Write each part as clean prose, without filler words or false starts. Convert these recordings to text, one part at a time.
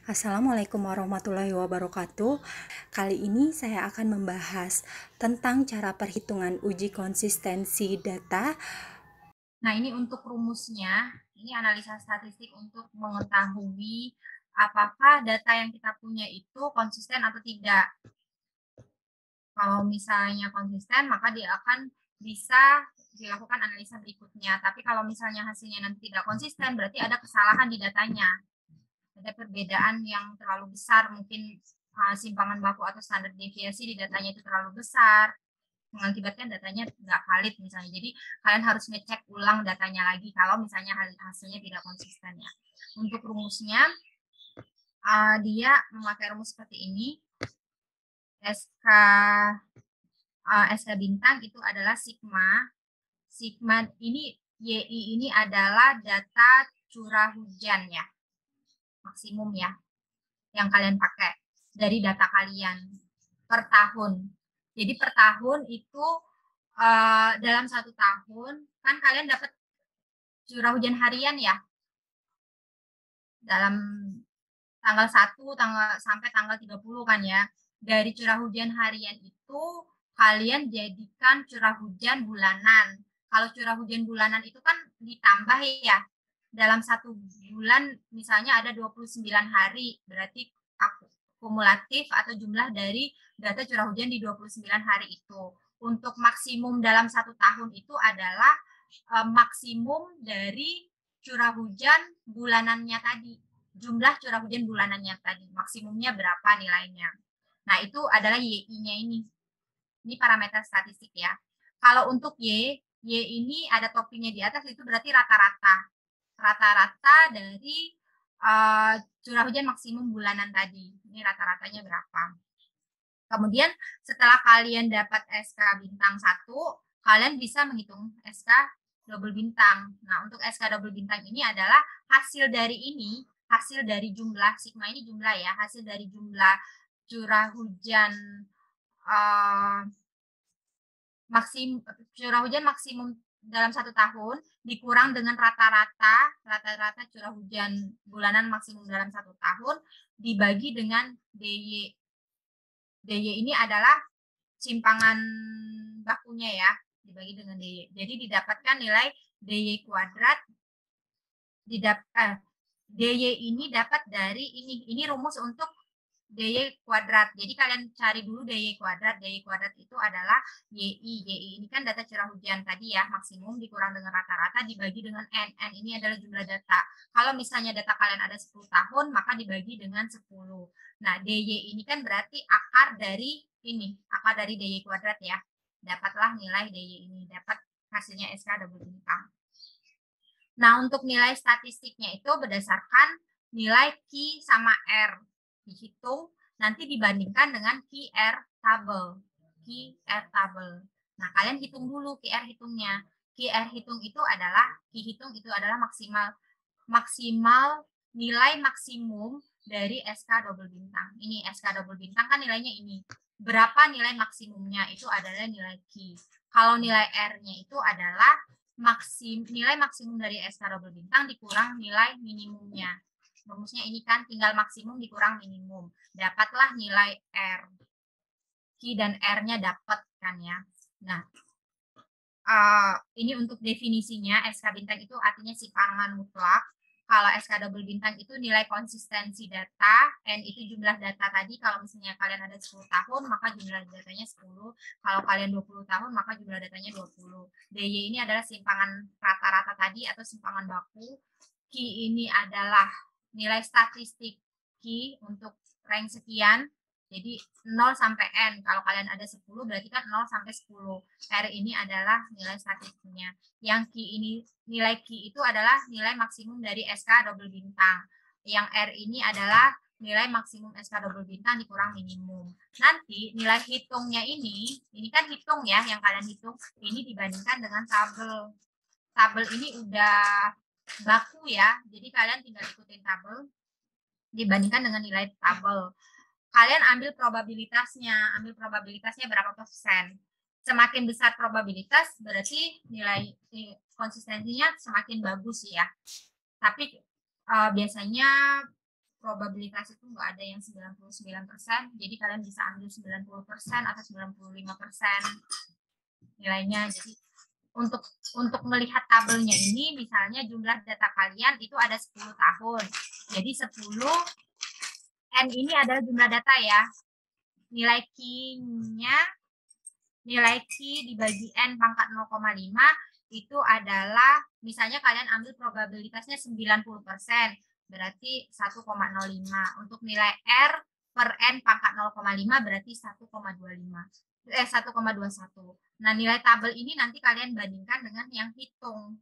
Assalamualaikum warahmatullahi wabarakatuh. Kali ini saya akan membahas tentang cara perhitungan uji konsistensi data. Nah, ini untuk rumusnya, ini analisa statistik untuk mengetahui apakah data yang kita punya itu konsisten atau tidak. Kalau misalnya konsisten, maka dia akan bisa dilakukan analisa berikutnya. Tapi kalau misalnya hasilnya nanti tidak konsisten, berarti ada kesalahan di datanya. Ada perbedaan yang terlalu besar, mungkin simpangan baku atau standar deviasi di datanya itu terlalu besar, mengakibatkan datanya nggak valid misalnya. Jadi kalian harus ngecek ulang datanya lagi kalau misalnya hasilnya tidak konsisten ya. Untuk rumusnya, dia memakai rumus seperti ini. SK bintang itu adalah sigma. Sigma ini YI ini adalah data curah hujan ya, maksimum ya, yang kalian pakai dari data kalian per tahun. Jadi per tahun itu dalam 1 tahun kan kalian dapat curah hujan harian ya, dalam tanggal 1 sampai tanggal 30 kan ya. Dari curah hujan harian itu kalian jadikan curah hujan bulanan. Kalau curah hujan bulanan itu kan ditambah ya. Dalam 1 bulan misalnya ada 29 hari, berarti kumulatif atau jumlah dari data curah hujan di 29 hari itu. Untuk maksimum dalam 1 tahun itu adalah maksimum dari curah hujan bulanannya tadi. Jumlah curah hujan bulanannya tadi, maksimumnya berapa nilainya. Nah, itu adalah YI-nya ini. Ini parameter statistik ya. Kalau untuk Y ini ada topinya di atas, itu berarti rata-rata. Rata-rata dari curah hujan maksimum bulanan tadi. Ini rata-ratanya berapa. Kemudian setelah kalian dapat SK bintang 1, kalian bisa menghitung SK double bintang. Nah, untuk SK double bintang ini adalah hasil dari jumlah, sigma ini jumlah ya, hasil dari jumlah curah hujan curah hujan maksimum dalam 1 tahun dikurang dengan rata-rata curah hujan bulanan maksimum dalam 1 tahun dibagi dengan DY. DY ini adalah simpangan bakunya ya, dibagi dengan DY. Jadi didapatkan nilai DY kuadrat, DY ini dapat dari ini rumus untuk DY kuadrat. Jadi kalian cari dulu DY kuadrat. DY kuadrat itu adalah YI. YI ini kan data curah hujan tadi ya, maksimum dikurang dengan rata-rata dibagi dengan N. N ini adalah jumlah data. Kalau misalnya data kalian ada 10 tahun, maka dibagi dengan 10. Nah, DY ini kan berarti akar dari ini, akar dari DY kuadrat ya. Dapatlah nilai DY ini, dapat hasilnya SK double bintang. Nah, untuk nilai statistiknya itu berdasarkan nilai Q sama R. Dihitung, nanti dibandingkan dengan QR tabel. QR tabel. Nah, kalian hitung dulu QR hitungnya. QR hitung itu adalah, Q hitung itu adalah maksimal nilai maksimum dari SK double bintang. Ini SK double bintang kan nilainya ini. Berapa nilai maksimumnya? Itu adalah nilai Q. Kalau nilai R-nya itu adalah nilai maksimum dari SK double bintang dikurang nilai minimumnya. Rumusnya ini kan tinggal maksimum dikurang minimum. Dapatlah nilai R. Q dan R-nya dapat kan ya. Nah, ini untuk definisinya, SK bintang itu artinya simpangan mutlak. Kalau SK double bintang itu nilai konsistensi data, N itu jumlah data tadi. Kalau misalnya kalian ada 10 tahun, maka jumlah datanya 10. Kalau kalian 20 tahun, maka jumlah datanya 20. DY ini adalah simpangan rata-rata tadi atau simpangan baku. Q ini adalah nilai statistik Q untuk rank sekian. Jadi 0 sampai N. Kalau kalian ada 10, berarti kan 0 sampai 10. R ini adalah nilai statistiknya. Yang Q ini, nilai Q itu adalah nilai maksimum dari SK double bintang. Yang R ini adalah nilai maksimum SK double bintang dikurang minimum. Nanti nilai hitungnya ini kan hitung ya, yang kalian hitung, ini dibandingkan dengan tabel. Tabel ini udah baku ya, jadi kalian tinggal ikutin tabel, dibandingkan dengan nilai tabel. Kalian ambil probabilitasnya berapa persen. Semakin besar probabilitas berarti nilai konsistensinya semakin bagus ya. Tapi biasanya probabilitas itu nggak ada yang 99%, jadi kalian bisa ambil 90% atau 95% nilainya. Jadi untuk melihat tabelnya ini, misalnya jumlah data kalian itu ada 10 tahun. Jadi 10 N ini adalah jumlah data ya. Nilai Q dibagi N pangkat 0,5 itu adalah, misalnya kalian ambil probabilitasnya 90%, berarti 1,05. Untuk nilai R per N pangkat 0,5 berarti 1,21. Nah, nilai tabel ini nanti kalian bandingkan dengan yang hitung.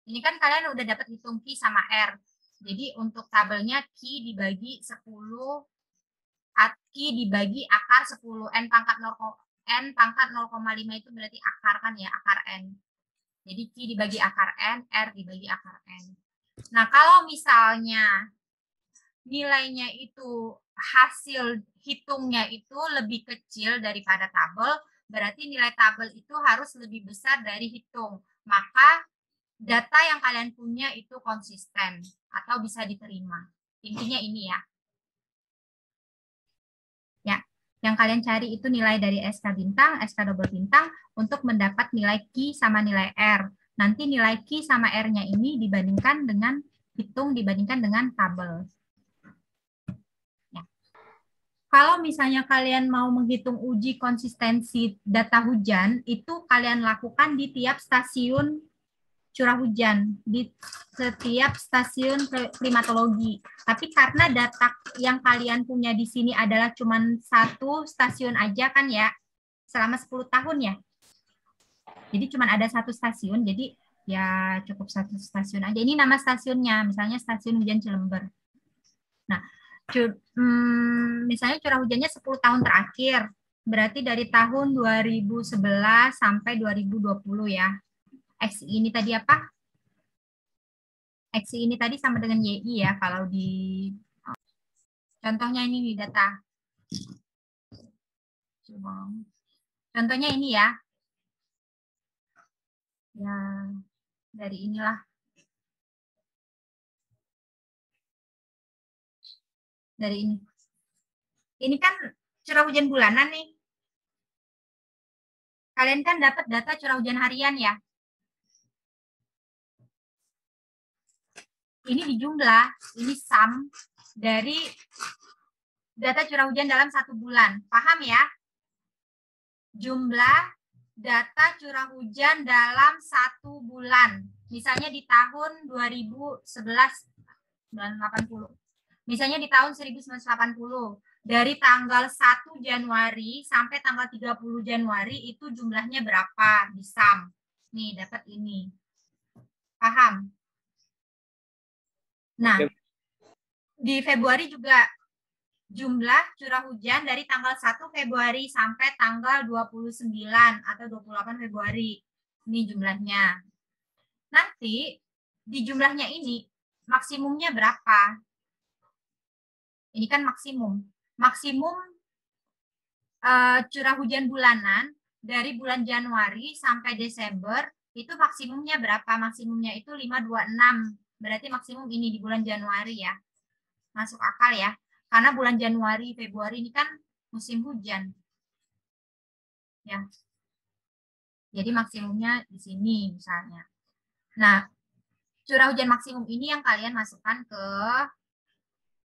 Ini kan kalian udah dapat hitung Q sama R. Jadi untuk tabelnya Q dibagi 10, Q dibagi akar 10, N pangkat 0,5 itu berarti akar kan ya, akar N. Jadi Q dibagi akar N, R dibagi akar N. Nah, kalau misalnya nilainya itu, hasil hitungnya itu lebih kecil daripada tabel, berarti nilai tabel itu harus lebih besar dari hitung. Maka data yang kalian punya itu konsisten atau bisa diterima. Intinya ini ya. Ya, yang kalian cari itu nilai dari SK bintang, SK double bintang untuk mendapat nilai Q sama nilai R. Nanti nilai Q sama R-nya ini dibandingkan dengan dibandingkan dengan tabel. Kalau misalnya kalian mau menghitung uji konsistensi data hujan, itu kalian lakukan di tiap stasiun curah hujan, di setiap stasiun klimatologi. Tapi karena data yang kalian punya di sini adalah cuma satu stasiun aja kan ya, selama 10 tahun ya. Jadi cuma ada satu stasiun, jadi ya cukup satu stasiun aja. Ini nama stasiunnya, misalnya Stasiun Hujan Cilember. Nah, misalnya curah hujannya 10 tahun terakhir, berarti dari tahun 2011 sampai 2020 ya. X ini tadi apa? X ini tadi sama dengan YI ya, kalau di contohnya ini di data. Contohnya ini ya. Ya, dari inilah. Dari ini. Ini kan curah hujan bulanan nih. Kalian kan dapat data curah hujan harian ya. Ini dijumlah, ini sum dari data curah hujan dalam 1 bulan. Paham ya? Jumlah data curah hujan dalam 1 bulan. Misalnya di tahun 2011, 1980. Misalnya di tahun 1980. Dari tanggal 1 Januari sampai tanggal 30 Januari itu jumlahnya berapa di sum. Nih, dapat ini. Paham? Nah, di Februari juga jumlah curah hujan dari tanggal 1 Februari sampai tanggal 29 atau 28 Februari. Ini jumlahnya. Nanti di jumlahnya ini maksimumnya berapa? Ini kan maksimum. Maksimum curah hujan bulanan dari bulan Januari sampai Desember itu maksimumnya berapa? Maksimumnya itu 526. Berarti maksimum ini di bulan Januari ya. Masuk akal ya. Karena bulan Januari, Februari ini kan musim hujan. Ya. Jadi maksimumnya di sini misalnya. Nah, curah hujan maksimum ini yang kalian masukkan ke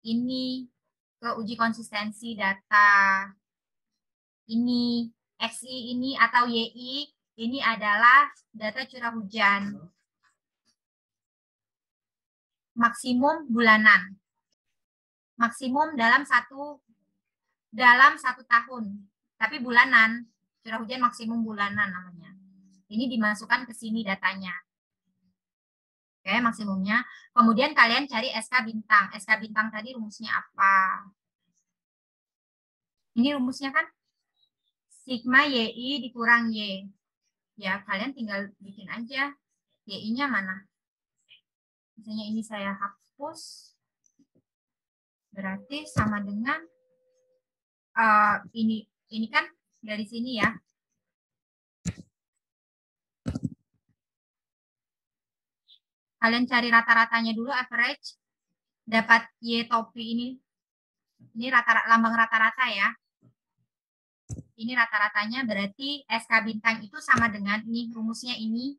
ini, ke uji konsistensi data. Ini, XI ini atau YI, ini adalah data curah hujan. Maksimum bulanan. Maksimum dalam satu tahun. Tapi bulanan, curah hujan maksimum bulanan namanya. Ini dimasukkan ke sini datanya. Oke, maksimumnya. Kemudian kalian cari SK bintang. SK bintang tadi rumusnya apa? Ini rumusnya kan sigma YI dikurang Y. Ya, kalian tinggal bikin aja. YI-nya mana? Misalnya ini saya hapus. Berarti sama dengan ini kan dari sini ya. Kalian cari rata-ratanya dulu, average. dapat Y topi ini lambang rata-rata ya. Ini rata-ratanya berarti SK bintang itu sama dengan ini rumusnya ini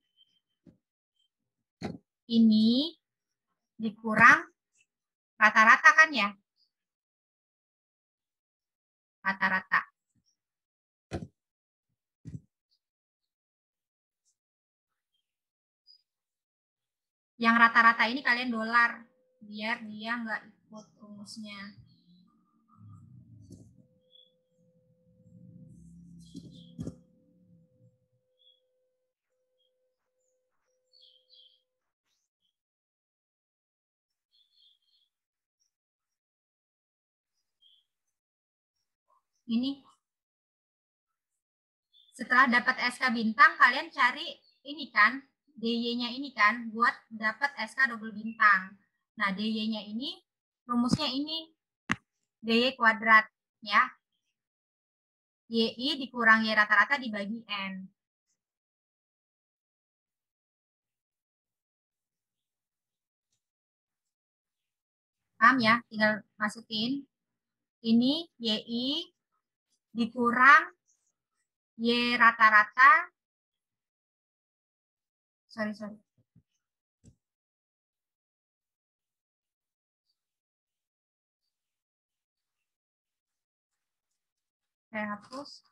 dikurang rata-rata kan ya? Rata-rata. Yang rata-rata ini kalian dolar biar dia nggak ikut rumusnya. Ini setelah dapat SK bintang kalian cari ini kan DY-nya ini kan buat dapat SK double bintang. Nah, DY-nya ini rumusnya ini DY kuadrat ya. YI dikurang Y rata-rata dibagi N. Paham ya? Tinggal masukin. Ini YI dikurang Y rata-rata. Sorry. Saya hapus.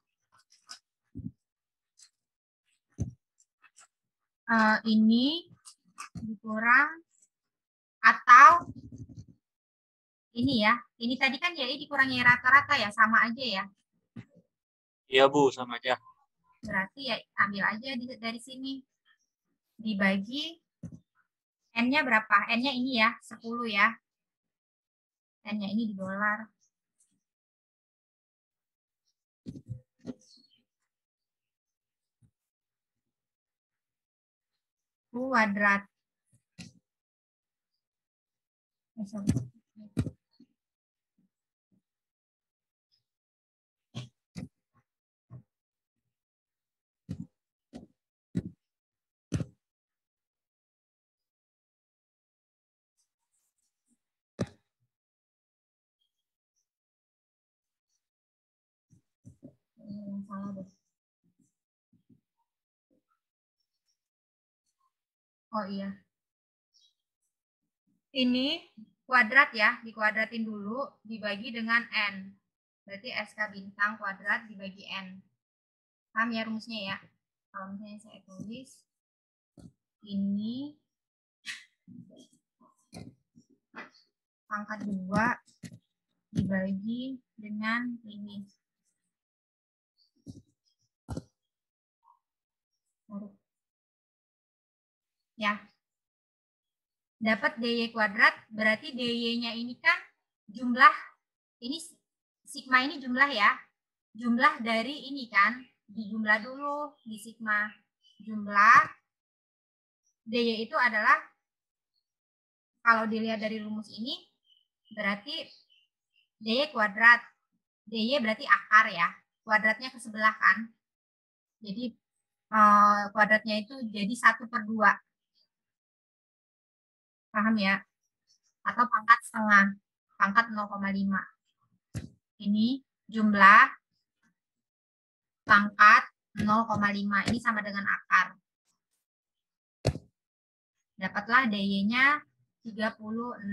Ini dikurang atau ini ya. Ini tadi kan YI dikurangi rata-rata ya, sama aja ya. Iya Bu, sama aja. Berarti ya ambil aja dari sini. Dibagi N-nya berapa? N-nya ini ya, 10 ya. N-nya ini di dolar. Kuadrat. Salah deh. Oh iya. Ini kuadrat ya, dikuadratin dulu, dibagi dengan N. Berarti SK bintang kuadrat dibagi N. Paham ya rumusnya ya? Kalau misalnya saya tulis, ini pangkat 2 dibagi dengan ini. Ya. Dapat DY kuadrat, berarti DY-nya ini kan jumlah, ini sigma ini jumlah ya. Jumlah dari ini kan, dijumlah dulu di sigma. Jumlah DY itu adalah, kalau dilihat dari rumus ini, berarti DY kuadrat. DY berarti akar ya. Kuadratnya ke sebelah kan. Jadi kuadratnya itu jadi 1/2. Paham ya? Atau pangkat setengah. Pangkat 0,5. Ini jumlah pangkat 0,5. Ini sama dengan akar. Dapatlah DY-nya 36.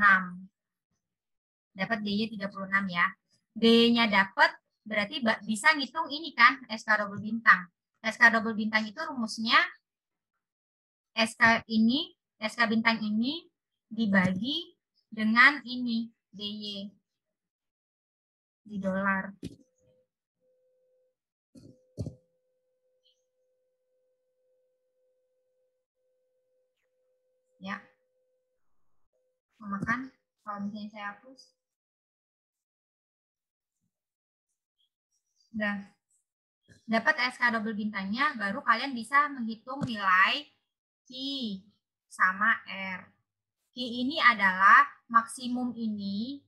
Dapat DY 36 ya. DY-nya dapat, berarti bisa ngitung ini kan, SK double bintang. SK double bintang itu rumusnya SK bintang ini dibagi dengan ini, DY di dolar. Ya. Makan, kalau misalnya saya hapus. Udah. Dapat SK double bintangnya, baru kalian bisa menghitung nilai Q sama R. Q ini adalah maksimum ini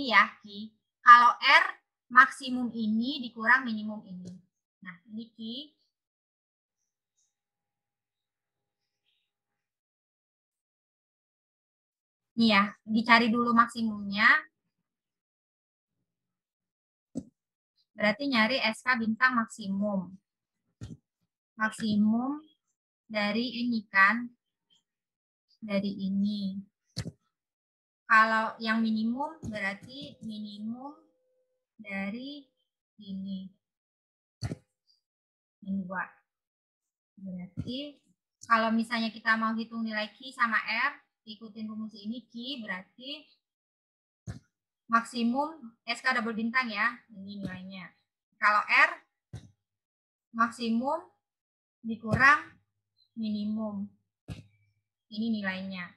ya Q. Kalau R maksimum ini dikurang minimum ini. Nah, ini Q. Nih ya, dicari dulu maksimumnya. Berarti nyari SK bintang maksimum. Maksimum dari ini kan. Dari ini. Kalau yang minimum berarti minimum dari ini. Ini 2. Berarti kalau misalnya kita mau hitung nilai Q sama R, ikutin rumus ini, Q berarti maksimum SK double bintang ya, ini nilainya. Kalau R, maksimum dikurang minimum, ini nilainya.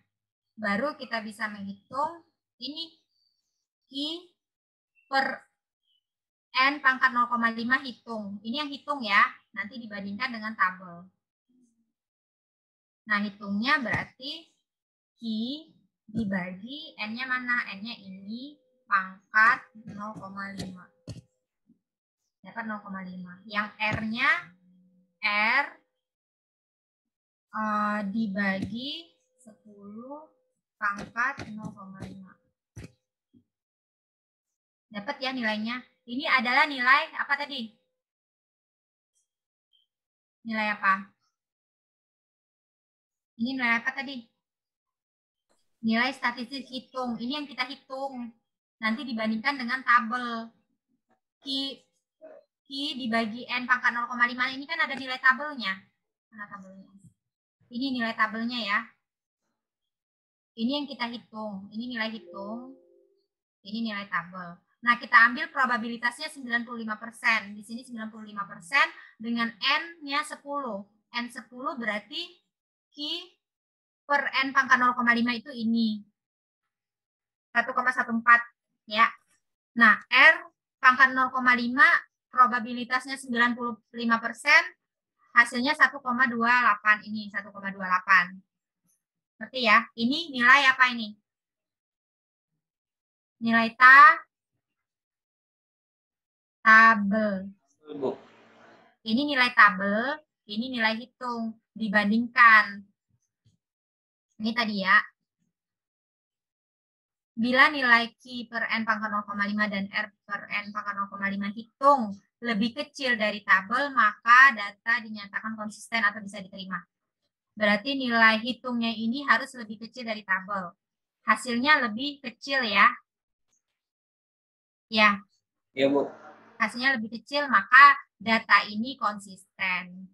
Baru kita bisa menghitung ini Q per N pangkat 0,5 hitung. Ini yang hitung ya, nanti dibandingkan dengan tabel. Nah, hitungnya berarti Q dibagi N-nya mana? N-nya ini pangkat 0,5. Dapat 0,5. Yang R-nya R dibagi 10 pangkat 0,5. Dapat ya nilainya. Ini adalah nilai apa tadi? Nilai apa? Ini nilai apa tadi? Nilai statistik hitung. Ini yang kita hitung. Nanti dibandingkan dengan tabel. Q dibagi N pangkat 0,5. Ini kan ada nilai tabelnya. Mana tabelnya? Ini nilai tabelnya ya. Ini yang kita hitung. Ini nilai hitung. Ini nilai tabel. Nah, kita ambil probabilitasnya 95%. Di sini 95% dengan N-nya 10. N10 berarti Q per N pangkat 0,5 itu ini. 1,14 ya. Nah, R pangkat 0,5 probabilitasnya 95%, hasilnya 1,28. Ini 1,28. Berarti ya, ini nilai apa ini? Nilai tabel. Ini nilai tabel, ini nilai hitung, dibandingkan. Ini tadi ya. Bila nilai Q per N pangkat 0,5 dan R per N pangkat 0,5 hitung lebih kecil dari tabel, maka data dinyatakan konsisten atau bisa diterima. Berarti nilai hitungnya ini harus lebih kecil dari tabel. Hasilnya lebih kecil ya. Ya. Iya, Bu. Hasilnya lebih kecil, maka data ini konsisten.